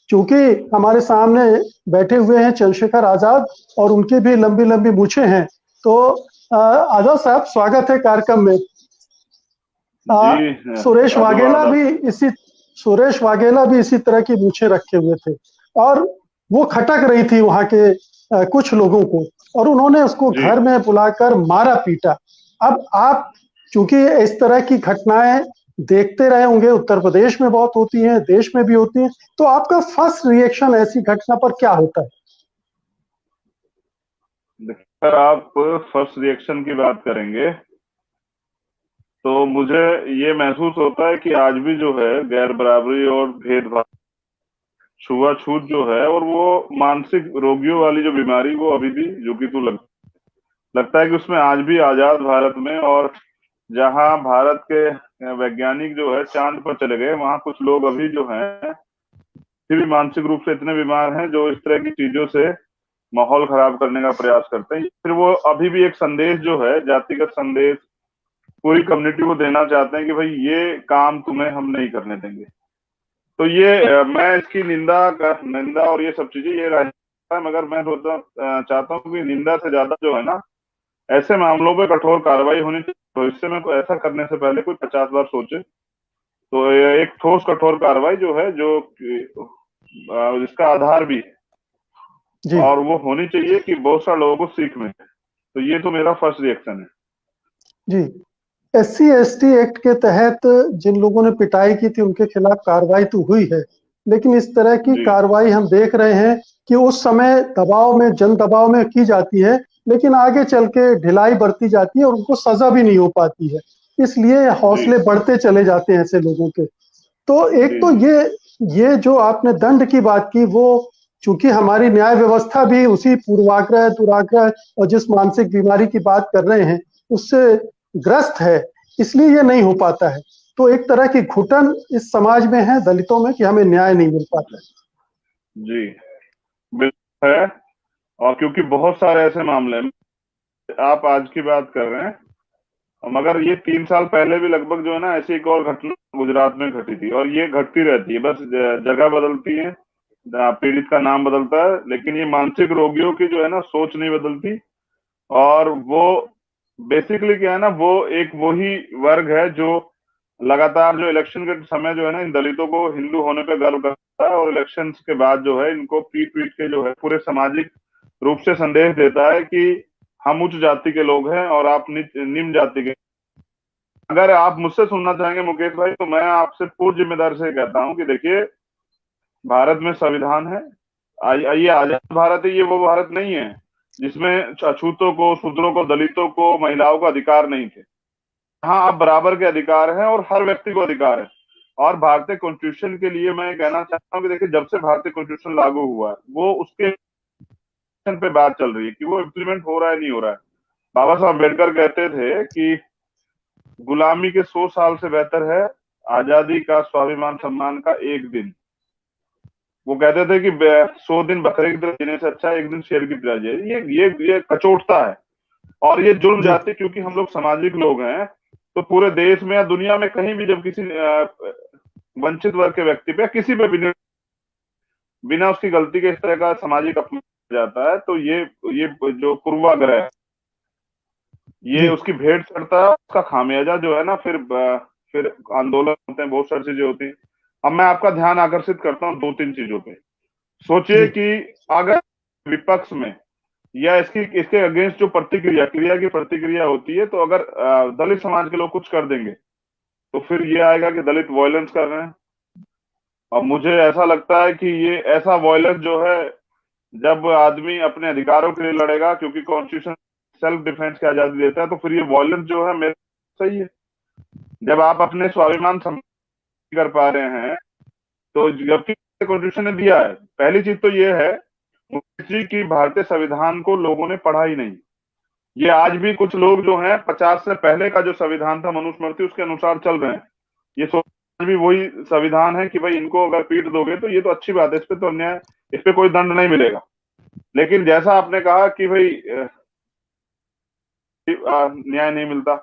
चूंकि हमारे सामने बैठे हुए हैं चंद्रशेखर आजाद और उनकी भी लंबी लंबी मूछें हैं, तो आजाद साहब स्वागत है कार्यक्रम में। आ, जी। सुरेश वाघेला अभिवादन। भी इसी सुरेश वाघेला भी इसी तरह की मूछें रखे हुए थे और वो खटक रही थी वहां के कुछ लोगों को, और उन्होंने उसको जी घर में बुलाकर मारा पीटा। अब आप, चूंकि इस तरह की घटनाएं देखते रहे होंगे, उत्तर प्रदेश में बहुत होती हैं, देश में भी होती हैं, तो आपका फर्स्ट रिएक्शन ऐसी घटना पर क्या होता है? अगर आप फर्स्ट रिएक्शन की बात करेंगे तो मुझे ये महसूस होता है कि आज भी जो है गैर बराबरी और भेदभाव, छुआछूत जो है, और वो मानसिक रोगियों वाली जो बीमारी, वो अभी भी जुगी तो लगता है कि उसमें आज भी आजाद भारत में, और जहां भारत के वैज्ञानिक जो है चांद पर चले गए, वहां कुछ लोग अभी जो हैं फिर भी मानसिक रूप से इतने बीमार हैं जो इस तरह की चीजों से माहौल खराब करने का प्रयास करते हैं। फिर वो अभी भी एक संदेश जो है, जातिगत संदेश, पूरी कम्युनिटी को देना चाहते हैं कि भाई ये काम तुम्हें हम नहीं करने देंगे। तो ये मैं इसकी निंदा और ये सब चीजें ये रहता है, मगर मैं चाहता हूँ कि निंदा से ज्यादा जो है ना, ऐसे मामलों पे कठोर कार्रवाई होनी चाहिए। भविष्य में कोई ऐसा करने से पहले कोई 50 बार सोचे। तो ये एक ठोस कठोर कार्रवाई जो है, जो जिसका आधार भी है, जी और वो होनी चाहिए कि बहुत सारे लोगों को सीख मिले। तो ये तो मेरा फर्स्ट रिएक्शन है। जी। SC/ST एक्ट के तहत जिन लोगों ने पिटाई की थी उनके खिलाफ कार्रवाई तो हुई है, लेकिन इस तरह की जी कार्रवाई हम देख रहे हैं कि उस समय दबाव में, जन दबाव में की जाती है, लेकिन आगे चल के ढिलाई बरती जाती है और उनको सजा भी नहीं हो पाती है। इसलिए जी हौसले बढ़ते चले जाते हैं ऐसे लोगों के। तो एक जी तो जी ये जो आपने दंड की बात की, वो चूंकि हमारी न्याय व्यवस्था भी उसी पूर्वाग्रह, दुराग्रह और जिस मानसिक बीमारी की बात कर रहे हैं उससे ग्रस्त है, इसलिए ये नहीं हो पाता है। तो एक तरह की घुटन इस समाज में है, दलितों में, कि हमें न्याय नहीं मिल पाता है। जी बिल्कुल है। और क्योंकि बहुत सारे ऐसे मामले हैं, आप आज की बात कर रहे हैं, मगर ये 3 साल पहले भी लगभग जो है ना, ऐसी एक और घटना गुजरात में घटी थी, और ये घटती रहती है। बस जगह बदलती है, पीड़ित का नाम बदलता है, लेकिन ये मानसिक रोगियों की जो है ना सोच नहीं बदलती। और वो बेसिकली क्या है ना, वो एक वही वर्ग है जो लगातार जो इलेक्शन के समय जो है ना, इन दलितों को हिंदू होने पे गर्व करता है, और इलेक्शन के बाद जो है इनको पीट पीट के जो है पूरे सामाजिक रूप से संदेश देता है कि हम उच्च जाति के लोग हैं और आप निम्न जाति के। अगर आप मुझसे सुनना चाहेंगे मुकेश भाई, तो मैं आपसे पूर्ण जिम्मेदारी से कहता हूं कि देखिए, भारत में संविधान है। ये आजाद भारत है, ये वो भारत नहीं है जिसमें अछूतों को, शूद्रों को, दलितों को, महिलाओं को अधिकार नहीं थे। हाँ, अब बराबर के अधिकार हैं और हर व्यक्ति को अधिकार है। और भारतीय कॉन्स्टिट्यूशन के लिए मैं कहना चाहता हूँ कि देखिए, जब से भारतीय कॉन्स्टिट्यूशन लागू हुआ है, वो उसके पे बात चल रही है कि वो इम्प्लीमेंट हो रहा है, नहीं हो रहा है। बाबा साहब अम्बेडकर कहते थे कि गुलामी के 100 साल से बेहतर है आजादी का, स्वाभिमान सम्मान का एक दिन। वो कहते थे कि 100 दिन बकरे की तरह जीने से अच्छा है एक दिन शेर की तरह जिए। ये कचोटता है और ये जुल्म जी जाति, क्योंकि हम लोग सामाजिक लोग हैं। तो पूरे देश में या दुनिया में कहीं भी जब किसी वंचित वर्ग के व्यक्ति पे, किसी पे भी बिना उसकी गलती के इस तरह का सामाजिक अपमान जाता है, तो ये जो पूर्वाग्रह है, ये जी उसकी भेंट चढ़ता है। उसका खामियाजा जो है ना, फिर आंदोलन होते हैं, बहुत सारी चीजें होती हैं। अब मैं आपका ध्यान आकर्षित करता हूँ 2-3 चीजों पे। सोचिए जी कि अगर विपक्ष में या इसके अगेंस्ट जो क्रिया की प्रतिक्रिया होती है, तो अगर दलित समाज के लोग कुछ कर देंगे, तो फिर ये आएगा कि दलित वायलेंस कर रहे हैं। और मुझे ऐसा लगता है कि ये ऐसा वायलेंस जो है, जब आदमी अपने अधिकारों के लिए लड़ेगा, क्योंकि कॉन्स्टिट्यूशन सेल्फ डिफेंस की आजादी देता है, तो फिर ये वायलेंस जो है मेरे सही है। जब आप अपने स्वाभिमान कर पा रहे हैं, तो जबकि कॉन्स्टिट्यूशन ने दिया है। पहली चीज तो ये है जी कि भारतीय संविधान को लोगों ने पढ़ा ही नहीं। ये आज भी कुछ लोग जो हैं 50 से पहले का जो संविधान था मनुस्मृति, उसके अनुसार चल रहे हैं। ये सोच भी वही संविधान है कि भाई इनको अगर पीट दोगे तो ये तो अच्छी बात है, इस पे तो अन्याय, इस पे कोई दंड नहीं मिलेगा। लेकिन जैसा आपने कहा कि भाई न्याय नहीं मिलता,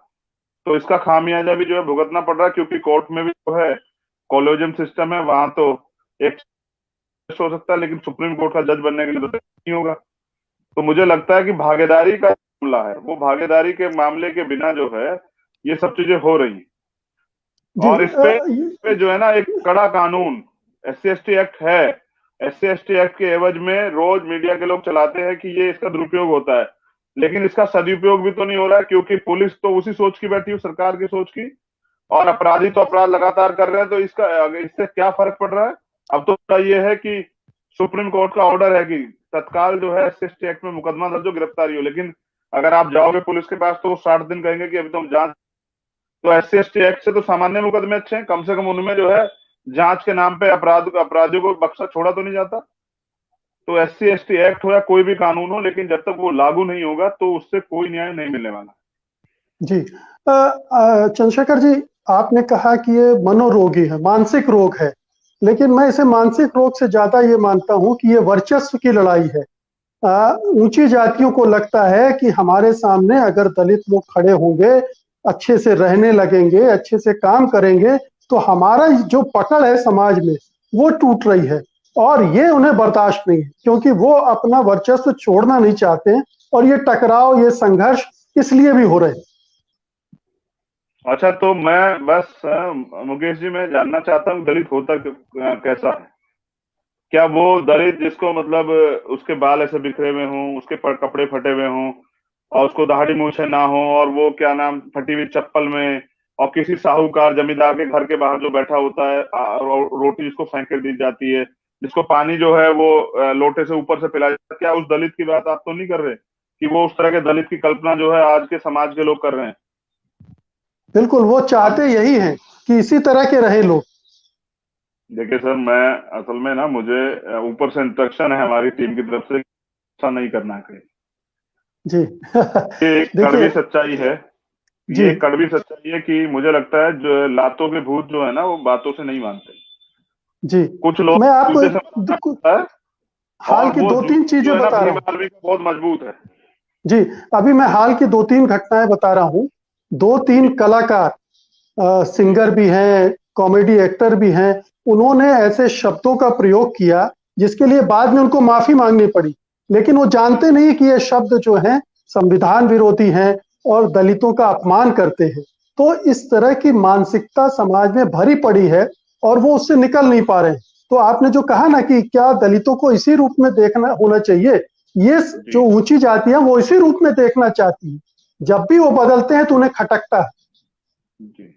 तो इसका खामियाजा भी जो है भुगतना पड़ रहा है, क्योंकि कोर्ट में भी जो है कॉलोजियम सिस्टम है, वहां तो एक हो सकता है, लेकिन सुप्रीम कोर्ट का जज बनने के लिए तो नहीं होगा। तो मुझे लगता है कि भागीदारी का मामला है, वो भागीदारी के मामले के बिना जो है ये सब चीजें हो रही हैं। जी और इस पे जो है ना एक कड़ा कानून SC/ST एक्ट है। SC/ST एक्ट के एवज में रोज मीडिया के लोग चलाते हैं कि ये इसका दुरुपयोग होता है, लेकिन इसका सदुपयोग भी तो नहीं हो रहा है, क्योंकि पुलिस तो उसी सोच की बैठी है, सरकार की सोच की, और अपराधी तो अपराध लगातार कर रहे हैं। तो इसका इससे क्या फर्क पड़ रहा है? अब तो ये है कि सुप्रीम कोर्ट का ऑर्डर है कि तत्काल जो है SC/ST एक्ट में मुकदमा दर्ज हो, गिरफ्तारी हो, लेकिन अगर आप जाओगे पुलिस के पास तो वो 60 दिन कहेंगे कि अभी तो हम जांच। तो SC/ST एक्ट से तो सामान्य मुकदमे अच्छे हैं, कम से कम उनमें जो है जांच के नाम पे अपराधियों को बख्शा छोड़ा तो नहीं जाता। तो SC/ST एक्ट हो या कोई भी कानून हो, लेकिन जब तक वो लागू नहीं होगा तो उससे कोई न्याय नहीं मिलने वाला। जी चंद्रशेखर जी, आपने कहा कि ये मनोरोगी है, मानसिक रोग है, लेकिन मैं इसे मानसिक रोग से ज्यादा ये मानता हूं कि ये वर्चस्व की लड़ाई है। ऊंची जातियों को लगता है कि हमारे सामने अगर दलित लोग खड़े होंगे, अच्छे से रहने लगेंगे, अच्छे से काम करेंगे, तो हमारा जो पकड़ है समाज में वो टूट रही है। और ये उन्हें बर्दाश्त नहीं है, क्योंकि वो अपना वर्चस्व छोड़ना नहीं चाहते हैं, और ये टकराव, ये संघर्ष इसलिए भी हो रहे हैं। अच्छा, तो मैं बस मुकेश जी, मैं जानना चाहता हूँ दलित होता कैसा है? क्या वो दलित जिसको मतलब उसके बाल ऐसे बिखरे हुए हों, उसके कपड़े फटे हुए हों, और उसको दाढ़ी मूछें ना हो, और वो क्या नाम फटी हुई चप्पल में, और किसी साहूकार जमींदार के घर के बाहर जो बैठा होता है, रोटी जिसको फेंक कर दी जाती है, जिसको पानी जो है वो लोटे से ऊपर से पिलाया जाता है, क्या उस दलित की बात आप तो नहीं कर रहे कि वो उस तरह के दलित की कल्पना जो है आज के समाज के लोग कर रहे हैं? बिल्कुल, वो आप चाहते यही हैं कि इसी तरह के रहे लोग। देखिए सर, मैं असल में ना, मुझे ऊपर से इंस्ट्रक्शन है हमारी टीम की तरफ से, ऐसा नहीं करना है कहीं। जी ये एक देखिए। कड़वी सच्चाई है। जी ये एक कड़वी सच्चाई है कि मुझे लगता है जो लातों के भूत जो है ना, वो बातों से नहीं मानते। जी कुछ लोग मैं आपको जूते से मारना पड़ता है, हाल और की वो दो तीन जूता जो चीजें है ना बता रहा हूँ। भीम आर्मी का बहुत मजबूत है। जी, अभी मैं हाल की दो तीन घटनाएं बता रहा हूँ। दो जी तीन कलाकार, जी सिंगर भी हैं, कॉमेडी एक्टर भी हैं, उन्होंने ऐसे शब्दों का प्रयोग किया जिसके लिए बाद में उनको माफी मांगनी पड़ी। लेकिन वो जानते नहीं कि ये शब्द जो हैं संविधान विरोधी हैं और दलितों का अपमान करते हैं। तो इस तरह की मानसिकता समाज में भरी पड़ी है, और वो उससे निकल नहीं पा रहे हैं। तो आपने जो कहा ना कि क्या दलितों को इसी रूप में देखना होना चाहिए, ये जी जो ऊंची जातियां वो इसी रूप में देखना चाहती हैं। जब भी वो बदलते हैं तो उन्हें खटकता है। जी।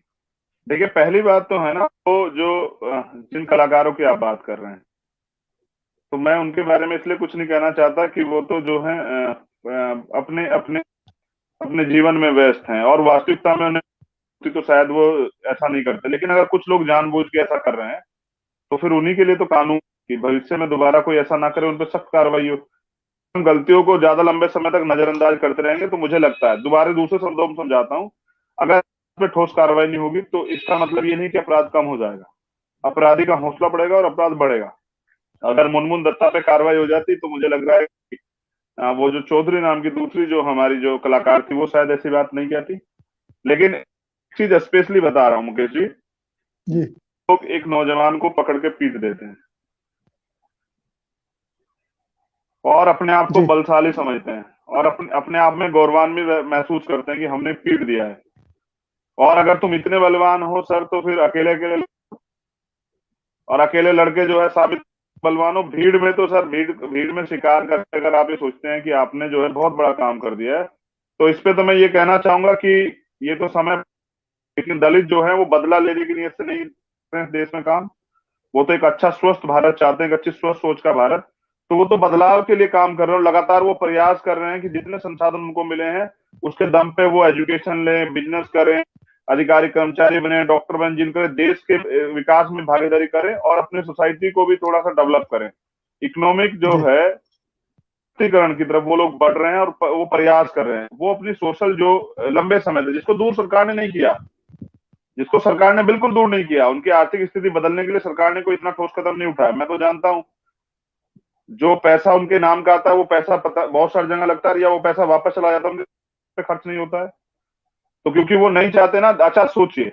देखिए, पहली बात तो है ना, वो जो जिन कलाकारों की आप बात कर रहे हैं, तो मैं उनके बारे में इसलिए कुछ नहीं कहना चाहता कि वो तो जो है अपने अपने अपने जीवन में व्यस्त हैं, और वास्तविकता में उन्हें तो शायद वो ऐसा नहीं करते। लेकिन अगर कुछ लोग जानबूझ के ऐसा कर रहे हैं, तो फिर उन्हीं के लिए तो कानून की भविष्य में दोबारा कोई ऐसा ना करे, उन पर सख्त कार्रवाई हो। हम गलतियों को ज्यादा लंबे समय तक नजरअंदाज करते रहेंगे तो मुझे लगता है, दोबारा दूसरे शब्दों में समझाता हूँ, अगर इस पे ठोस कार्रवाई नहीं होगी तो इसका मतलब ये नहीं कि अपराध कम हो जाएगा, अपराधी का हौसला बढ़ेगा और अपराध बढ़ेगा। अगर मुनमुन दत्ता पे कार्रवाई हो जाती तो मुझे लग रहा है कि वो जो चौधरी नाम की दूसरी जो हमारी जो कलाकार थी, वो शायद ऐसी बात नहीं कहती। लेकिन एक चीज स्पेशली बता रहा हूँ मुकेश जी, जी लोग एक नौजवान को पकड़ के पीट देते हैं और अपने आप को जी बलशाली समझते हैं, और अपने अपने आप में गौरवान्वित महसूस करते हैं कि हमने पीट दिया है। और अगर तुम इतने बलवान हो सर, तो फिर अकेले अकेले, और अकेले लड़के जो है साबित बलवान हो। भीड़ में तो सर, भीड़ भीड़ में शिकार करके अगर आप ये सोचते हैं कि आपने जो है बहुत बड़ा काम कर दिया है, तो इस पे तो मैं ये कहना चाहूंगा कि ये तो समय, लेकिन दलित जो है वो बदला लेने की नीयत से नहीं कर रहे हैं देश में काम। वो तो एक अच्छा स्वस्थ भारत चाहते हैं, एक अच्छी स्वस्थ सोच का भारत। तो वो तो बदलाव के लिए काम कर रहे हैं, लगातार वो प्रयास कर रहे हैं कि जितने संसाधन उनको मिले हैं उसके दम पे वो एजुकेशन लें, बिजनेस करें, अधिकारी कर्मचारी बने, डॉक्टर बने, जिनके देश के विकास में भागीदारी करें और अपने सोसाइटी को भी थोड़ा सा डेवलप करें। इकोनॉमिक जो जी है सशक्तिकरण की तरफ वो लोग बढ़ रहे हैं, और वो प्रयास कर रहे हैं। वो अपनी सोशल जो लंबे समय से, जिसको दूर सरकार ने नहीं किया, जिसको सरकार ने बिल्कुल दूर नहीं किया, उनकी आर्थिक स्थिति बदलने के लिए सरकार ने कोई इतना ठोस कदम नहीं उठाया। मैं तो जानता हूं, जो पैसा उनके नाम का आता है वो पैसा पता बहुत सारी जगह लगता है, या वो पैसा वापस चला जाता है, उनके पे खर्च नहीं होता है। तो क्योंकि वो नहीं चाहते ना। अच्छा सोचिए,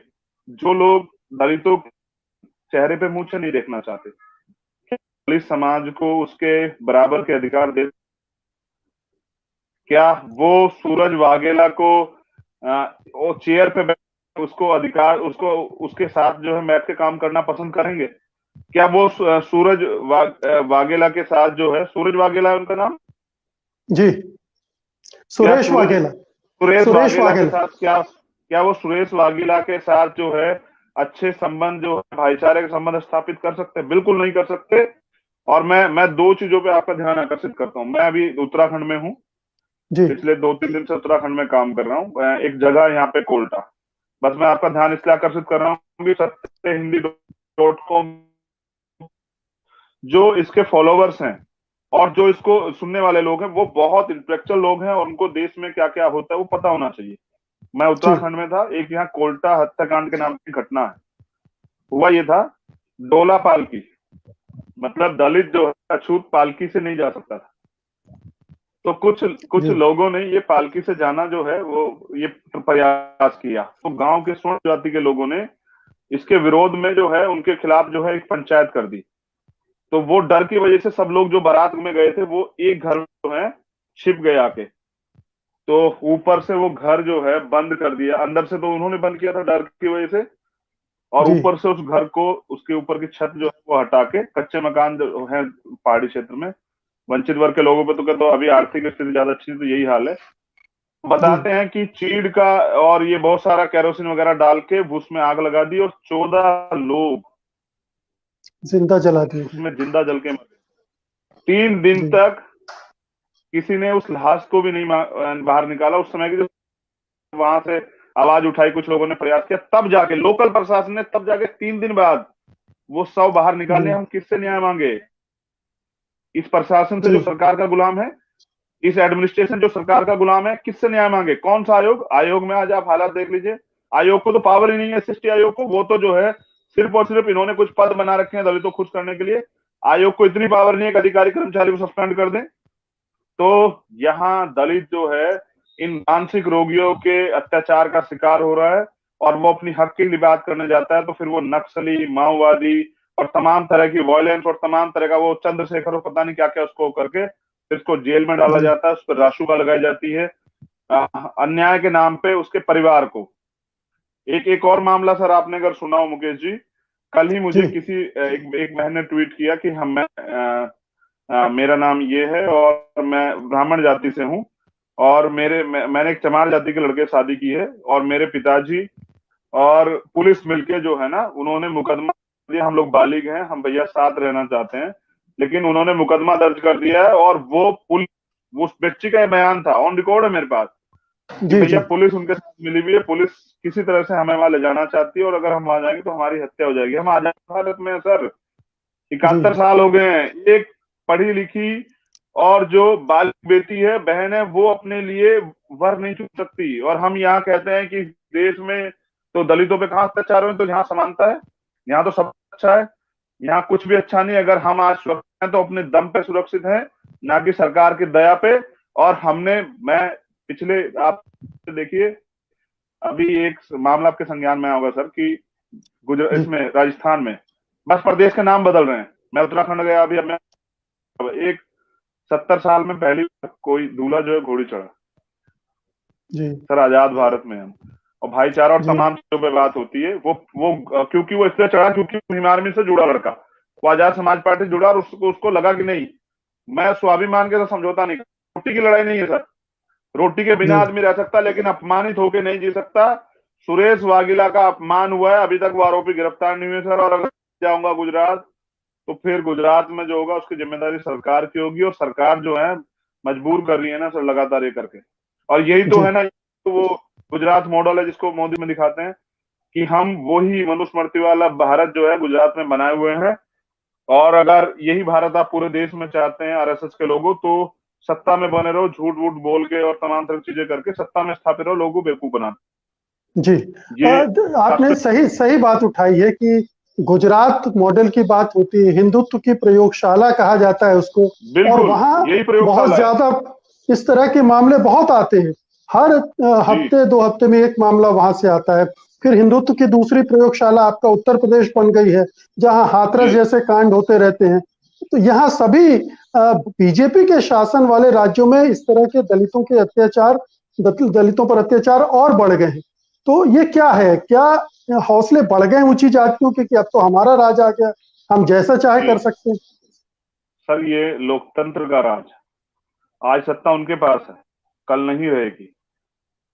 जो लोग दलितों के चेहरे पे मुंह से नहीं देखना चाहते, दलित समाज को उसके बराबर के अधिकार दे? क्या वो सूरज वाघेला को वो चेयर पे बैठ उसको अधिकार उसको उसके साथ जो है बैठ के काम करना पसंद करेंगे? क्या वो सूरज वाघेला के साथ जो है, सूरज वाघेला है उनका नाम? जी, सुरेश वाघेला। सुरेश सुरेश वाघेला के वाघेला। साथ क्या वो सुरेश वाघेला के साथ जो है अच्छे संबंध, जो भाईचारे के संबंध स्थापित कर सकते हैं? बिल्कुल नहीं कर सकते। और मैं दो चीजों पे आपका ध्यान आकर्षित करता हूँ। मैं अभी उत्तराखंड में हूँ, पिछले 2-3 दिन से उत्तराखंड में काम कर रहा हूँ, एक जगह यहाँ पे कोल्टा। बस मैं आपका ध्यान इसलिए आकर्षित कर रहा हूँ कि सत्यहिंदी.com जो इसके फॉलोवर्स हैं और जो इसको सुनने वाले लोग हैं वो बहुत इंटेलेक्चुअल लोग हैं और उनको देश में क्या क्या होता है वो पता होना चाहिए। मैं उत्तराखंड में था, एक यहाँ कोल्टा हत्याकांड के नाम की घटना है। हुआ ये था, डोला पालकी, मतलब दलित जो है अछूत पालकी से नहीं जा सकता था। तो कुछ लोगों ने ये पालकी से जाना जो है वो ये प्रयास किया। तो गांव के स्वर्ण जाति के लोगों ने इसके विरोध में जो है उनके खिलाफ जो है एक पंचायत कर दी। तो वो डर की वजह से सब लोग जो बारात में गए थे वो एक घर में जो है छिप गए आके। तो ऊपर से वो घर जो है बंद कर दिया, अंदर से तो उन्होंने बंद किया था डर की वजह से, और ऊपर से उस घर को, उसके ऊपर की छत जो है वो हटा के, कच्चे मकान जो है पहाड़ी क्षेत्र में वंचित वर्ग के लोगों पे तो कहते अभी आर्थिक स्थिति ज्यादा अच्छी, तो यही हाल है। बताते हैं कि चीड़ का और ये बहुत सारा केरोसिन वगैरह डाल के उसमें आग लगा दी और 14 लोग जिंदा जला दिए, उसमें जिंदा जल के मरे। 3 दिन तक किसी ने उस लाश को भी नहीं बाहर निकाला। उस समय की वहां से आवाज उठाई, कुछ लोगों ने प्रयास किया, तब जाके लोकल प्रशासन ने, तब जाके 3 दिन बाद वो शव बाहर निकाले। हम किससे न्याय मांगे? इस प्रशासन से जो सरकार का गुलाम है, इस एडमिनिस्ट्रेशन जो सरकार का गुलाम है, किससे न्याय मांगे? कौन सा आयोग? आयोग में आज आप हालात देख लीजिए, आयोग को तो पावर ही नहीं है, एसएसटी आयोग को। वो तो जो है सिर्फ और सिर्फ इन्होंने कुछ पद बना रखे हैं दलितों को खुश करने के लिए। आयोग को इतनी पावर नहीं है कि अधिकारी कर्मचारी को सस्पेंड कर दें। तो यहाँ दलित जो है इन मानसिक रोगियों के अत्याचार का शिकार हो रहा है और वो अपनी हक के लिए बात करने जाता है तो फिर वो नक्सली, माओवादी और तमाम तरह की वायलेंस और तमाम तरह का वो चंद्रशेखर और पता नहीं क्या क्या उसको करके इसको जेल में डाला जाता है, उस पर रासुका लगाई जाती है अन्याय के नाम पे उसके परिवार को। एक और मामला सर, आपने अगर सुना हो मुकेश जी, कल ही मुझे किसी एक बहन ने ट्वीट किया कि मेरा नाम ये है और मैं ब्राह्मण जाति से हूँ और मैंने एक चमार जाति के लड़के शादी की है और मेरे पिताजी और पुलिस मिलके जो है ना, उन्होंने मुकदमा दिया, हम लोग बालिग हैं, हम भैया साथ रहना चाहते हैं, लेकिन उन्होंने मुकदमा दर्ज कर दिया है। और वो उस बच्ची का बयान था, ऑन रिकॉर्ड है मेरे पास, भैया पुलिस उनके साथ मिली हुई है, पुलिस किसी तरह से हमें वहां ले जाना चाहती है और अगर हम वहां जाएंगे तो हमारी हत्या हो जाएगी। हम आजाद भारत में सर 71 साल हो गए हैं। एक पढ़ी लिखी और जो बाल बेटी है, बहन है, वो अपने लिए वर नहीं चुन सकती। और हम यहाँ कहते हैं कि देश में तो दलितों पे कहाँ अत्याचार हो, तो यहाँ समानता है, यहाँ तो सब अच्छा है, यहाँ कुछ भी अच्छा नहीं। अगर हम आज सुरक्षित हैं तो अपने दम पे सुरक्षित हैं, ना कि सरकार की दया पे। और मैं पिछले, आप देखिए अभी एक मामला आपके संज्ञान में होगा सर कि इसमें राजस्थान में बस प्रदेश के नाम बदल रहे हैं। मैं उत्तराखंड गया अभी, अब एक 70 साल में पहली कोई दूल्हा जो है घोड़ी चढ़ा सर, आजाद भारत में हम, और भाईचारा और तमाम चीजों पे बात होती है। वो क्योंकि वो इसलिए चढ़ा क्योंकि भीम आर्मी से जुड़ा लड़का, वो आजाद समाज पार्टी से जुड़ा और उसको लगा कि नहीं, मैं स्वाभिमान के साथ समझौता नहीं, रोटी की लड़ाई नहीं है सर, रोटी के बिना आदमी रह सकता लेकिन अपमानित होकर नहीं जी सकता। सुरेश वाघेला का अपमान हुआ है, अभी तक वो आरोपी गिरफ्तार नहीं हुए सर। और अगर जाऊंगा गुजरात तो फिर गुजरात में जो होगा उसकी जिम्मेदारी सरकार की होगी, और सरकार जो है मजबूर कर रही है ना सर लगातार ये करके। और यही तो है ना, तो वो गुजरात मॉडल है जिसको मोदी में दिखाते हैं कि हम वही मनुस्मृति वाला भारत जो है गुजरात में बनाए हुए हैं। और अगर यही भारत आप पूरे देश में चाहते हैं आरएसएस के लोगों, तो सत्ता में बने रहो, झूठ वूठ बोल के और तमाम तरह चीजें करके सत्ता में स्थापित रहो, लोगों को बेवकूफ बना। जी, आपने सही बात उठाई है कि गुजरात मॉडल की बात होती है, हिंदुत्व की प्रयोगशाला कहा जाता है उसको, और वहाँ बहुत ज्यादा इस तरह के मामले बहुत आते हैं। हर हफ्ते 2 हफ्ते में एक मामला वहां से आता है। फिर हिंदुत्व की दूसरी प्रयोगशाला आपका उत्तर प्रदेश बन गई है, जहां हाथरस जैसे कांड होते रहते हैं। तो यहाँ सभी बीजेपी के शासन वाले राज्यों में इस तरह के दलितों के अत्याचार, दलितों पर अत्याचार और बढ़ गए हैं। तो ये क्या है, क्या हौसले बढ़ गए ऊंची जातियों के कि अब तो हमारा राज आ गया, हम जैसा चाहे कर सकते हैं? सर ये लोकतंत्र का राज, आज सत्ता उनके पास है, कल नहीं रहेगी।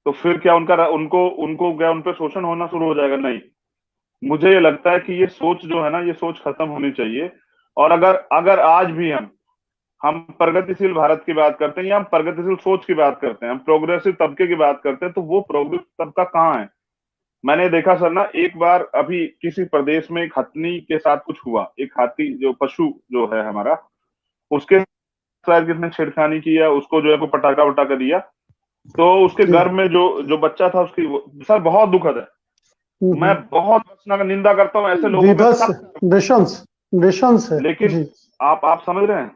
तो फिर क्या उनका उनको उनको क्या उन पर शोषण होना शुरू हो जाएगा? नहीं। मुझे ये लगता है कि ये सोच जो है ना, ये सोच खत्म होनी चाहिए। और अगर अगर आज भी हम प्रगतिशील भारत की बात करते हैं या हम प्रगतिशील सोच की बात करते हैं, हम प्रोग्रेसिव तबके की बात करते हैं, तो वो प्रोग्रेसिव तबका कहाँ है? मैंने देखा सर ना, एक बार अभी किसी प्रदेश में एक हथनी के साथ कुछ हुआ, एक हाथी जो पशु जो है हमारा, उसके शायद किसने छेड़खानी किया, उसको जो है को पटाखा वटाखा दिया, तो उसके जी। घर में जो जो बच्चा था उसकी सर बहुत दुखद है। मैं हम्म। बहुत निंदा करता हूँ ऐसे लोगों के विभत्स, सख्त। नृशंस, नृशंस है लेकिन जी। आप समझ रहे हैं,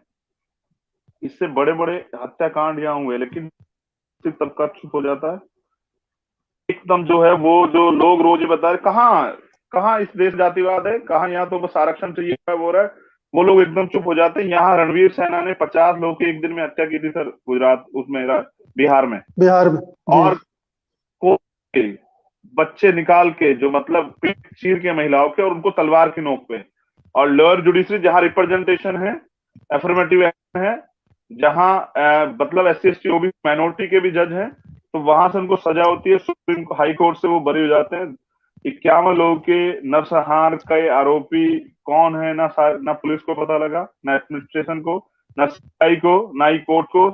इससे बड़े बड़े हत्याकांड यहाँ हुए, लेकिन तबका चुप हो जाता है एकदम। जो है वो जो लोग रोज ही बता रहे, कहाँ कहाँ इस देश जातिवाद है, कहाँ यहाँ तो बस आरक्षण चाहिए वो रहा है, वो लोग एकदम चुप हो जाते हैं। यहाँ रणवीर सेना ने 50 लोगों की एक दिन में हत्या की थी सर, गुजरात उसमें बिहार में। बिहार में जी। और को बच्चे निकाल के जो मतलब पीठ चीर के महिलाओं के और उनको तलवार की नोक पे। और लोअर जुडिशरी जहां रिप्रेजेंटेशन है, एफर्मेटिव एक्ट है, जहां मतलब S C S T OBC minority के भी जज हैं, तो वहां से उनको सजा होती है, सुप्रीम हाई कोर्ट से वो बरी हो जाते हैं। 51 लोगों के नरसंहार के आरोपी कौन है, ना पुलिस को पता लगा, ना एडमिनिस्ट्रेशन को, ना सीआई को, ना ही कोर्ट को।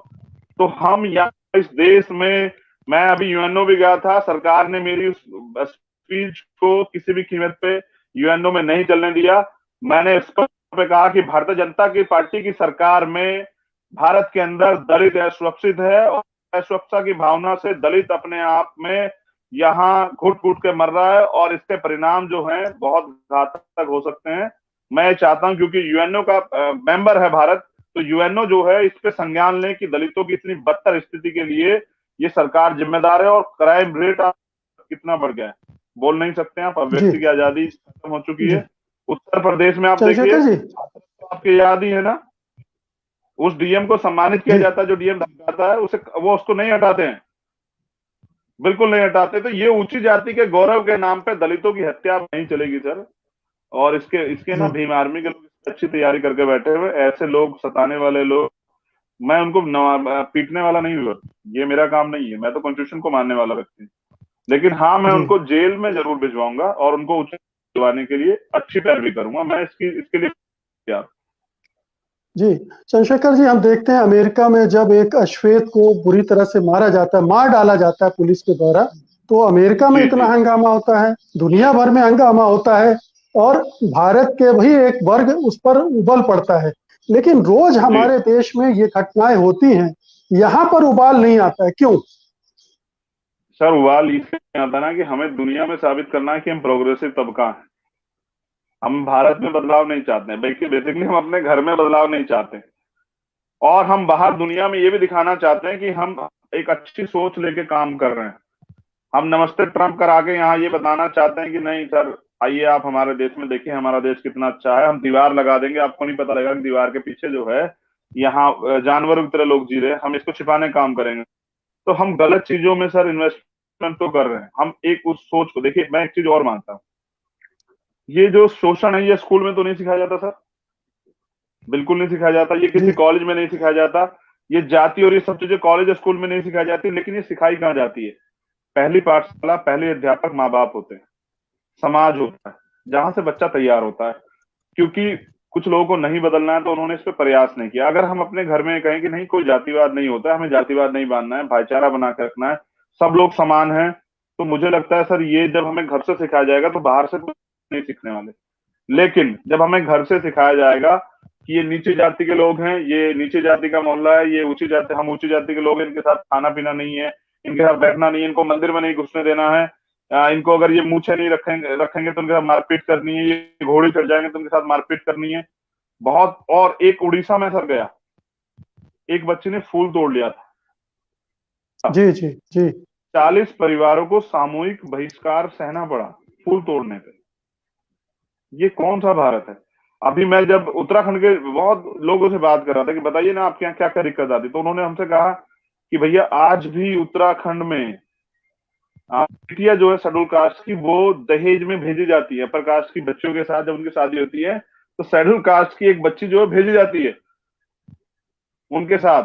तो हम यहाँ इस देश में, मैं अभी यूएनओ भी गया था, सरकार ने मेरी उस स्पीच को किसी भी कीमत पे यूएनओ में नहीं चलने दिया। मैंने स्पष्ट पे कहा कि भारतीय जनता की पार्टी की सरकार में भारत के अंदर दलित असुरक्षित है, और असुरक्षा की भावना से दलित अपने आप में यहाँ घुट घुट के मर रहा है, और इसके परिणाम जो हैं बहुत घातक हो सकते हैं। मैं चाहता हूं, क्योंकि यूएनओ का मेंबर है भारत, तो यूएनओ जो है इस पे संज्ञान लें कि दलितों की इतनी बदतर स्थिति के लिए ये सरकार जिम्मेदार है। और क्राइम रेट कितना बढ़ गया है, बोल नहीं सकते आप, जी। अभिव्यक्ति की आजादी खत्म हो चुकी जी है। उत्तर प्रदेश में आप देखिए, चंद्रशेखर जी। तो आपकी याद ही है ना, उस डीएम को सम्मानित किया जी जाता है जो डीएम धमकाता है उसे, वो उसको नहीं हटाते हैं, बिल्कुल नहीं हटाते। तो ये ऊंची जाति के गौरव के नाम पे दलितों की हत्या नहीं चलेगी सर। और इसके इसके ना जी भीम आर्मी के लोग अच्छी तैयारी करके बैठे हुए, ऐसे लोग, सताने वाले लोग, मैं उनको पीटने वाला नहीं हुआ, ये मेरा काम नहीं है, मैं तो कॉन्स्टिट्यूशन को मानने वाला व्यक्ति हूँ। लेकिन हाँ, मैं जी। उनको जेल में जरूर भिजवाऊंगा और उनको उचित दिलवाने के लिए अच्छी पैरवी करूंगा, मैं इसके लिए तैयार। जी चंद्रशेखर जी, हम देखते हैं अमेरिका में जब एक अश्वेत को बुरी तरह से मारा जाता है, मार डाला जाता है पुलिस के द्वारा, तो अमेरिका में जी इतना जी हंगामा होता है, दुनिया भर में हंगामा होता है, और भारत के भी एक वर्ग उस पर उबल पड़ता है। लेकिन रोज जी हमारे देश में ये घटनाएं होती हैं, यहाँ पर उबाल नहीं आता है, क्यों? सर, उबाल इसलिए आता ना कि हमें दुनिया में साबित करना है कि हम प्रोग्रेसिव तबका है। हम भारत में बदलाव नहीं चाहते हैं, बल्कि बेसिकली हम अपने घर में बदलाव नहीं चाहते, और हम बाहर दुनिया में ये भी दिखाना चाहते हैं कि हम एक अच्छी सोच लेके काम कर रहे हैं। हम नमस्ते ट्रंप करा के यहाँ ये बताना चाहते हैं कि नहीं सर, आइए आप हमारे देश में देखिए, हमारा देश कितना अच्छा है, हम दीवार लगा देंगे, आपको नहीं पता लगेगा कि दीवार के पीछे जो है यहाँ जानवरों की तरह लोग जी रहे हैं, हम इसको छिपाने का काम करेंगे। तो हम गलत चीजों में सर इन्वेस्टमेंट तो कर रहे हैं। हम एक उस सोच को देखिए, मैं एक चीज और मानता हूँ, ये जो शोषण है ये स्कूल में तो नहीं सिखाया जाता सर, बिल्कुल नहीं सिखाया जाता, ये जी। किसी कॉलेज में नहीं सिखाया जाता, ये जाति और ये सब चीजें कॉलेज और स्कूल में नहीं सिखाई जाती, लेकिन ये सिखाई कहाँ जाती है? पहली पाठशाला, पहले अध्यापक माँ बाप होते हैं, समाज होता है, जहां से बच्चा तैयार होता है। क्योंकि कुछ लोगों को नहीं बदलना है तो उन्होंने इस पर प्रयास नहीं किया। अगर हम अपने घर में कहें कि नहीं, कोई जातिवाद नहीं होता है, हमें जातिवाद नहीं बांधना है, भाईचारा बना के रखना है, सब लोग समान हैं, तो मुझे लगता है सर ये जब हमें घर से सिखाया जाएगा तो बाहर से कुछ नहीं सीखने वाले। लेकिन जब हमें घर से सिखाया जाएगा कि ये नीचे जाति के लोग हैं, ये नीचे जाति का मोहल्ला है, ये ऊंची जाति, हम ऊंची जाति के लोग हैं, इनके साथ खाना पीना नहीं है, इनके साथ बैठना नहीं है, इनको मंदिर में नहीं घुसने देना है, इनको अगर ये मूछे नहीं रखेंगे तो उनके साथ मारपीट करनी है, ये घोड़े चढ़ जाएंगे तो उनके साथ मारपीट करनी है। बहुत। और एक उड़ीसा में सर गया, एक बच्चे ने फूल तोड़ लिया था, जी जी जी। 40 परिवारों को सामूहिक बहिष्कार सहना पड़ा फूल तोड़ने पे। ये कौन सा भारत है? अभी मैं जब उत्तराखंड के बहुत लोगों से बात कर रहा था कि बताइए ना आपके यहाँ क्या क्या दिक्कत आती, तो उन्होंने हमसे कहा कि भैया आज भी उत्तराखंड में बेटियां जो है शेड्यूल कास्ट की वो दहेज में भेजी जाती है। अपर कास्ट की बच्चों के साथ जब उनकी शादी होती है तो शेड्यूल कास्ट की एक बच्ची जो है भेजी जाती है उनके साथ,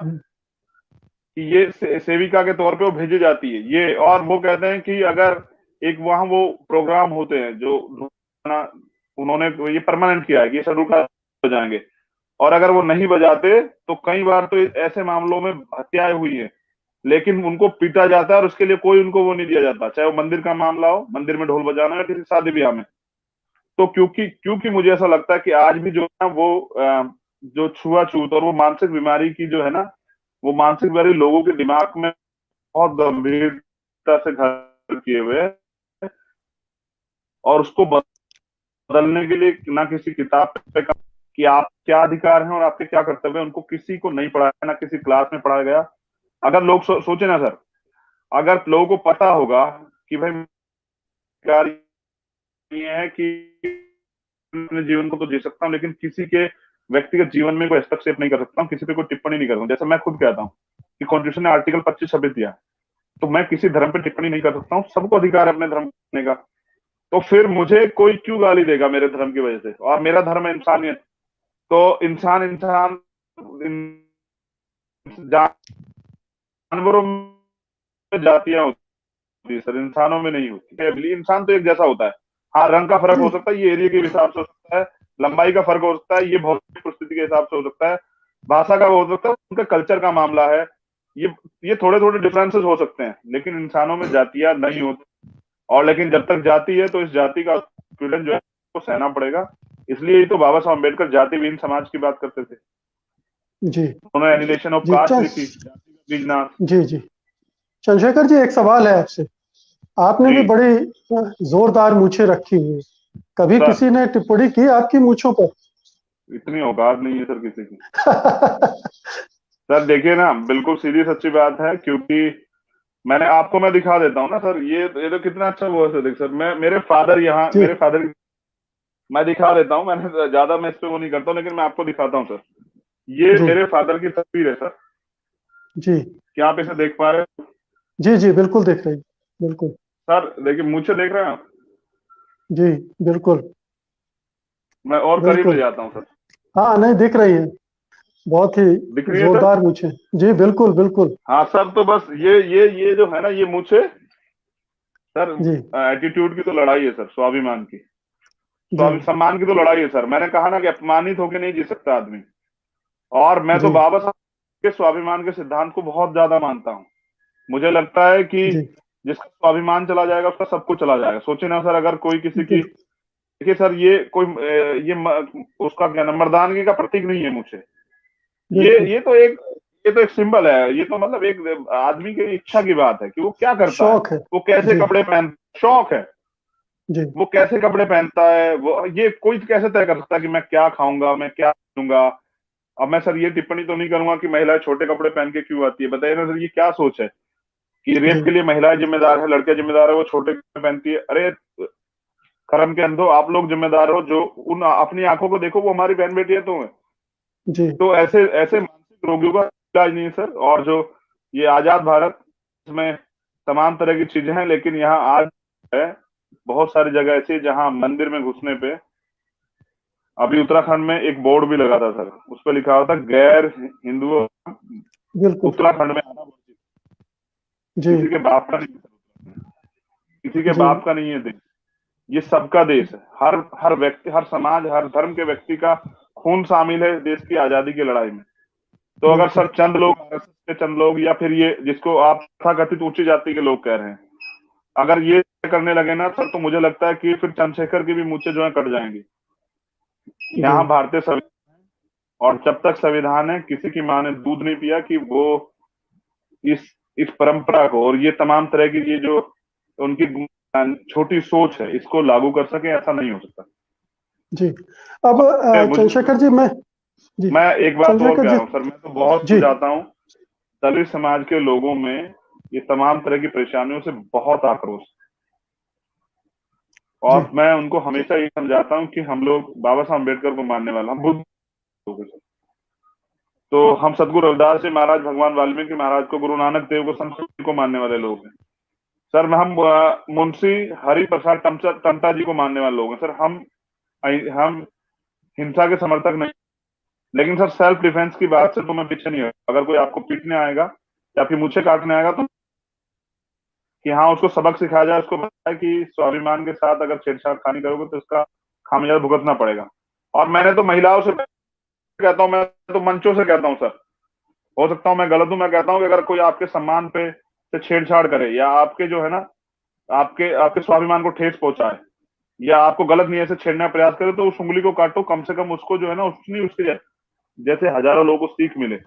कि ये सेविका के तौर पे वो भेजी जाती है ये। और वो कहते हैं कि अगर एक वहां वो प्रोग्राम होते हैं जो उन्होंने ये परमानेंट किया है कि ये शेड्यूल कास्ट हो जाएंगे, और अगर वो नहीं बजाते तो कई बार तो ऐसे मामलों में हत्याएं हुई है, लेकिन उनको पीटा जाता है और उसके लिए कोई उनको वो नहीं दिया जाता, चाहे वो मंदिर का मामला हो, मंदिर में ढोल बजाना या किसी शादी ब्याह में। तो क्योंकि क्योंकि मुझे ऐसा लगता है कि आज भी जो है ना वो जो छुआछूत और वो मानसिक बीमारी की जो है ना, वो मानसिक बीमारी लोगों के दिमाग में बहुत गंभीरता से घर किए हुए है, और उसको बदलने के लिए ना किसी किताब पे कि आप क्या अधिकार हैं और आपके क्या कर्तव्य हैं, उनको किसी को नहीं पढ़ाया, ना किसी क्लास में पढ़ाया गया। अगर लोग सोचे ना सर, अगर लोगों को पता होगा कि भाई अधिकार ये है कि अपने जीवन को तो जी सकता हूँ लेकिन किसी के व्यक्तिगत जीवन में कोई हस्तक्षेप नहीं कर सकता हूँ, किसी पे कोई टिप्पणी नहीं कर सकता हूँ। जैसे मैं खुद कहता हूँ कि कॉन्स्टिट्यूशन ने आर्टिकल 25-26 दिया, तो मैं किसी धर्म पे टिप्पणी नहीं कर सकता हूँ, सबको अधिकार है अपने धर्म करने का। तो फिर मुझे कोई क्यों गाली देगा मेरे धर्म की वजह से? और मेरा धर्म है इंसानियत। तो इंसान इंसान जानवरों में जातियां होती है सर, इंसानों में नहीं होती। इंसान तो एक जैसा होता है, हाँ रंग का फर्क हो सकता है, ये एरिया के हिसाब से हो सकता है, लंबाई का फर्क हो सकता है, ये भौतिक परिस्थिति के हिसाब से हो सकता है, भाषा का हो सकता है, उनका कल्चर का मामला है, ये थोड़े थोड़े डिफरेंसेस हो सकते हैं, लेकिन इंसानों में जातियां नहीं होती। और लेकिन जब तक जाति है तो इस जाति का पीड़न जो है उसको सहना पड़ेगा। इसलिए ही तो बाबा साहब अम्बेडकर जातिहीन समाज की बात करते थे। जी उन्होंने एनिलेशन ऑफ जी कास्ट लिखी, जाति का बीजनाश। जी जी चंद्रशेखर जी, एक सवाल है आपसे। आपने भी जी बड़ी जोरदार मूछें रखी हुई है। कभी सर, किसी ने टिप्पणी की आपकी मूछों पर? इतनी औकात नहीं है सर किसी की। सर देखिए ना, बिल्कुल सीधी सच्ची बात है, क्योंकि मैं दिखा देता हूँ ना सर, ये तो कितना अच्छा वो है। देख सर, मैं मेरे फादर यहाँ जी मेरे फादर मैं दिखा देता हूँ, मैंने ज्यादा मैं इस पे वो नहीं करता हूँ, लेकिन मैं आपको दिखाता हूँ सर। ये जी मेरे फादर की तस्वीर है सर, जी क्या आप इसे देख पा रहे हैं? जी जी बिल्कुल दिख रही, बिल्कुल। सर देखिए, मुझे देख रहे हैं आप? जी बिल्कुल मैं और करीब ले बिल्कुल। जाता हूँ सर। हाँ, नहीं दिख रही है, बहुत ही दिख रही है सर? जोरदार मूछें। जी बिल्कुल बिल्कुल। हाँ सर, तो बस ये जो है ना, ये मुझे सर जी एटीट्यूड की तो लड़ाई है सर, स्वाभिमान की, जी सम्मान की तो लड़ाई है सर। मैंने कहा ना कि अपमानित होकर नहीं जी सकता आदमी। और मैं तो जी बाबा साहब के स्वाभिमान के सिद्धांत को बहुत ज्यादा मानता हूँ। मुझे लगता है कि जी जिसका स्वाभिमान चला जाएगा उसका सब कुछ चला जाएगा। सोचिए ना सर, अगर कोई किसी की, बिल- देखिए सर, ये कोई उसका क्या ना, मर्दानगी का प्रतीक नहीं है मुझे। ये बिल्कुल। ये तो एक ये तो एक सिंबल है। ये तो मतलब एक आदमी की इच्छा की बात है कि वो क्या करता है, शौक है। वो कैसे जी कपड़े पहन, शौक है, जी वो कैसे कपड़े पहनता है, वो ये कोई कैसे तय कर सकता है कि मैं क्या खाऊंगा, मैं क्या पहनूंगा। अब मैं सर ये टिप्पणी तो नहीं करूंगा कि महिलाएं छोटे कपड़े पहन के क्यों आती है। बताइए ना सर, ये क्या सोच है कि जी रेप के लिए महिलाएं जिम्मेदार है, लड़कियां जिम्मेदार है, वो छोटे कपड़े पहनती है? अरे कर्म के अंधो, आप लोग जिम्मेदार हो, जो उन अपनी आंखों को देखो, वो हमारी बहन बेटियां तो है। जी तो ऐसे ऐसे मानसिक रोगियों का इलाज नहीं है सर। और जो ये आजाद भारत, इसमें तमाम तरह की चीजें हैं, लेकिन यहाँ आज है बहुत सारी जगह ऐसी है जहाँ मंदिर में घुसने पे, अभी उत्तराखंड में एक बोर्ड भी लगा था सर, उस पर लिखा हुआ था गैर हिंदुओं बिल्कुल। उत्तराखंड में आना वर्जित। जी किसी के बाप का नहीं है, किसी के जी बाप का नहीं है देश, ये सबका देश है। हर हर व्यक्ति, हर समाज, हर धर्म के व्यक्ति का खून शामिल है देश की आजादी की लड़ाई में। तो अगर बिल्कुल। सर चंद लोग, आरएसएस के चंद लोग, या फिर ये जिसको आप तथाकथित ऊंची जाति के लोग कह रहे हैं, अगर ये करने लगे ना सर, तो मुझे लगता है कि फिर चंद्रशेखर की भी मूछें जो है कट जाएंगी। जी यहाँ भारतीय संविधान, और जब तक संविधान है, किसी की माँ ने दूध नहीं पिया कि वो इस इस परंपरा को और ये तमाम तरह की ये जो उनकी छोटी सोच है इसको लागू कर सके, ऐसा नहीं हो सकता। जी। अब मुझे चंद्रशेखर जी, जी मैं एक बात और चंद्रशेखर कह जी। रहा हूँ सर, मैं तो बहुत जी समझाता हूँ, दलित समाज के लोगों में ये तमाम तरह की परेशानियों से बहुत आक्रोश। और मैं उनको हमेशा ये समझाता हूँ कि हम लोग बाबा साहब अम्बेडकर को मानने वाला, हम बुद्ध लोग हैं। तो हम सदगुरु रविदास जी महाराज, भगवान वाल्मीकि महाराज को, गुरु नानक देव को, संत को मानने वाले लोग हैं सर। हम मुंशी हरि प्रसाद टमटा जी को मानने वाले लोग हैं सर। हम हिंसा के समर्थक नहीं, लेकिन सर सेल्फ डिफेंस की बात से तो मैं पीछे नहीं हूँ। अगर कोई आपको पीटने आएगा या फिर मुझे काटने आएगा तो कि हाँ, उसको सबक सिखाया जाए, उसको बताया कि स्वाभिमान के साथ अगर छेड़छाड़ खानी करोगे तो इसका खामियाजा भुगतना पड़ेगा। और मैंने तो महिलाओं से कहता हूँ, मैं तो मंचों से कहता हूँ सर, हो सकता हूँ मैं गलत हूँ, मैं कहता हूँ कि अगर कोई आपके सम्मान पे से छेड़छाड़ करे या आपके जो है ना, आपके आपके स्वाभिमान को ठेस पहुंचाए या आपको गलत नीयत से छेड़ने का प्रयास करे, तो उस उंगली को काटो। कम से कम उसको जो है ना, उसके जैसे हजारों लोगों को सीख मिले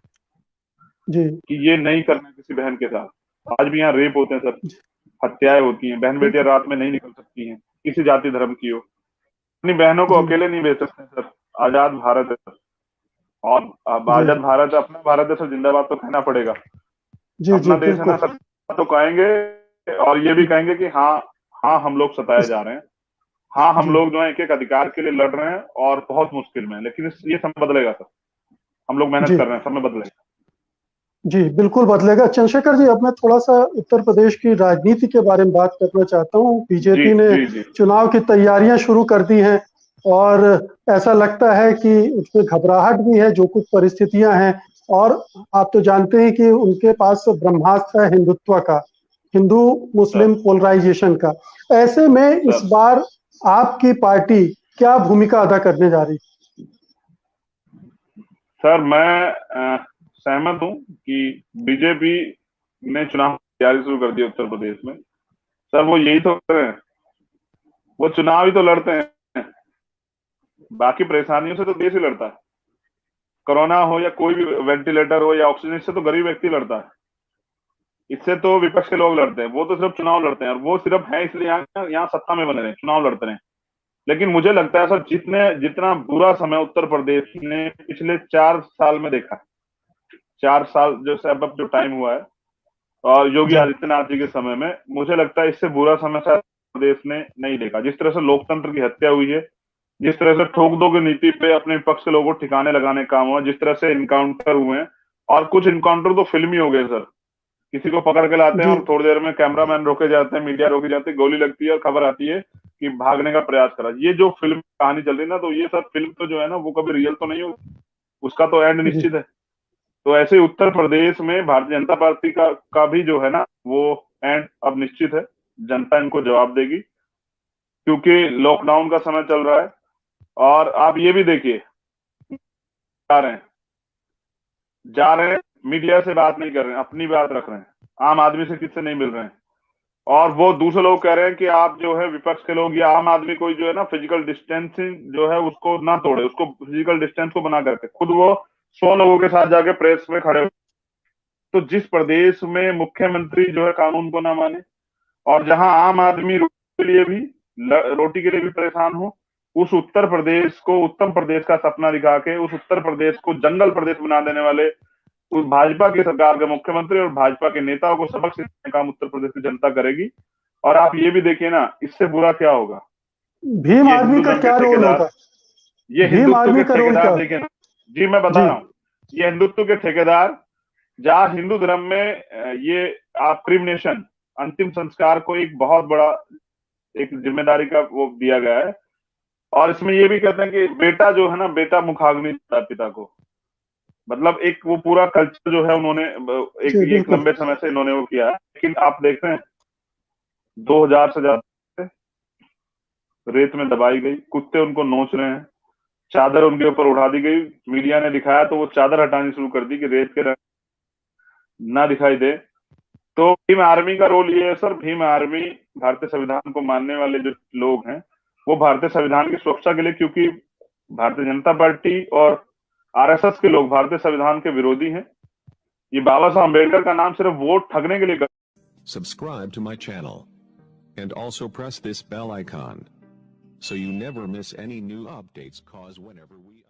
जी कि ये नहीं करना किसी बहन के साथ। आज भी यहाँ रेप होते हैं सर, हत्याएं होती हैं, बहन बेटियां रात में नहीं निकल सकती हैं, किसी जाति धर्म की हो। अपनी बहनों को जी अकेले नहीं भेज सकते सर। आजाद भारत है सर, और अब जी आजाद भारत है, अपना भारत है सर, जिंदाबाद तो कहना पड़ेगा। जी जी अपना देश है ना बिल्कुल। सर, तो कहेंगे और ये भी कहेंगे कि हाँ, हाँ हम लोग सताए जा रहे हैं, हाँ हम जी लोग जो है एक एक अधिकार के लिए लड़ रहे हैं और बहुत मुश्किल में, लेकिन ये समय बदलेगा सर। हम लोग मेहनत जी कर रहे हैं, समय बदलेगा। जी बिल्कुल बदलेगा। चंद्रशेखर जी, अब मैं थोड़ा सा उत्तर प्रदेश की राजनीति के बारे में बात करना चाहता हूँ। जी बीजेपी ने जी जी चुनाव की तैयारियां शुरू कर दी हैं और ऐसा लगता है कि उसमें घबराहट भी है, जो कुछ परिस्थितियां हैं। और आप तो जानते हैं कि उनके पास ब्रह्मास्त्र है हिंदुत्व का, हिंदू सर। मुस्लिम पोलराइजेशन का। ऐसे में इस सर बार आपकी पार्टी क्या भूमिका अदा करने जा रही है? सर मैं सहमत हूं कि बीजेपी ने चुनाव की तैयारी शुरू कर दी उत्तर प्रदेश में। सर वो यही तो कर रहे हैं, वो चुनाव ही तो लड़ते हैं। बाकी परेशानियों से तो देश ही लड़ता है। कोरोना हो या कोई भी वेंटिलेटर हो या ऑक्सीजन, इससे तो गरीब व्यक्ति लड़ता है। इससे तो विपक्ष के लोग लड़ते हैं। वो तो सिर्फ चुनाव लड़ते हैं, और वो सिर्फ है इसलिए यहाँ सत्ता में बने रहे, चुनाव लड़ते रहे। लेकिन मुझे लगता है सर, जितना बुरा समय उत्तर प्रदेश ने पिछले 4 साल में देखा है, 4 साल जो से अब जो टाइम हुआ है, और योगी जी आदित्यनाथ जी के समय में, मुझे लगता है इससे बुरा समय शायद प्रदेश ने नहीं देखा। जिस तरह से लोकतंत्र की हत्या हुई है, जिस तरह से ठोक दो की नीति पे अपने विपक्ष के लोगों को ठिकाने लगाने का काम हुआ, जिस तरह से इनकाउंटर हुए हैं, और कुछ इनकाउंटर तो फिल्मी हो गए सर। किसी को पकड़ के लाते हैं जी और थोड़ी देर में कैमरामैन रोके जाते हैं, मीडिया रोकी जाती है, गोली लगती है और खबर आती है कि भागने का प्रयास करा। ये जो फिल्म कहानी चल रही है ना, तो ये सब फिल्म तो जो है ना, वो कभी रियल तो नहीं हो, उसका तो एंड जी निश्चित है। तो ऐसे उत्तर प्रदेश में भारतीय जनता पार्टी का भी जो है ना, वो एंड अब निश्चित है। जनता इनको जवाब देगी, क्योंकि लॉकडाउन का समय चल रहा है। और आप ये भी देखिए, जा रहे हैं मीडिया से बात नहीं कर रहे हैं, अपनी बात रख रहे हैं, आम आदमी से किससे नहीं मिल रहे हैं। और वो दूसरे लोग कह रहे हैं कि आप जो है विपक्ष के लोग या आम आदमी कोई जो है ना, फिजिकल डिस्टेंसिंग जो है उसको ना तोड़े, उसको फिजिकल डिस्टेंस को बना करके खुद वो 100 लोगों के साथ जाके प्रेस में खड़े हो। तो जिस प्रदेश में मुख्यमंत्री जो है कानून को ना माने, और जहां आम आदमी रोटी के लिए भी परेशान हो, उस उत्तर प्रदेश को उत्तम प्रदेश का सपना दिखा के, उस उत्तर प्रदेश को जंगल प्रदेश बना देने वाले उस भाजपा की सरकार के मुख्यमंत्री और भाजपा के नेताओं को सबक सिखाने का काम उत्तर प्रदेश की जनता करेगी। और आप ये भी देखिए ना, इससे बुरा क्या होगा। भीम ये आर्मी का हिंदुत्व के क्या रोल ठेकेदार होगा? ये भीम हिंदुत्व आर्मी के का रोल क्या ठेकेदार होगा? देखें ना। जी मैं बता जी रहा हूँ, ये हिंदुत्व के ठेकेदार, जहां हिंदू धर्म में ये आप क्रिमिनेशन, अंतिम संस्कार को एक बहुत बड़ा एक जिम्मेदारी का वो दिया गया है। और इसमें ये भी कहते हैं कि बेटा जो है ना, बेटा मुखाग्नि देता है पिता को। मतलब एक वो पूरा कल्चर जो है उन्होंने जी एक बिल्कुल। लंबे समय से इन्होंने वो किया है। लेकिन आप देख रहे हैं, 2000 से ज्यादा रेत में दबाई गई, कुत्ते उनको नोच रहे हैं, चादर उनके ऊपर उड़ा दी गई। मीडिया ने दिखाया तो वो चादर हटानी शुरू कर दी कि रेत के रंग ना दिखाई दे। तो भीम आर्मी का रोल ये है सर, भीम आर्मी भारतीय संविधान को मानने वाले जो लोग हैं, वो भारतीय संविधान की सुरक्षा के लिए, क्योंकि भारतीय जनता पार्टी और आरएसएस के लोग भारतीय संविधान के विरोधी हैं। ये बाबा साहब अम्बेडकर का नाम सिर्फ वोट ठगने के लिए। Subscribe to my channel and also press this bell icon so you never miss any new updates, cause whenever we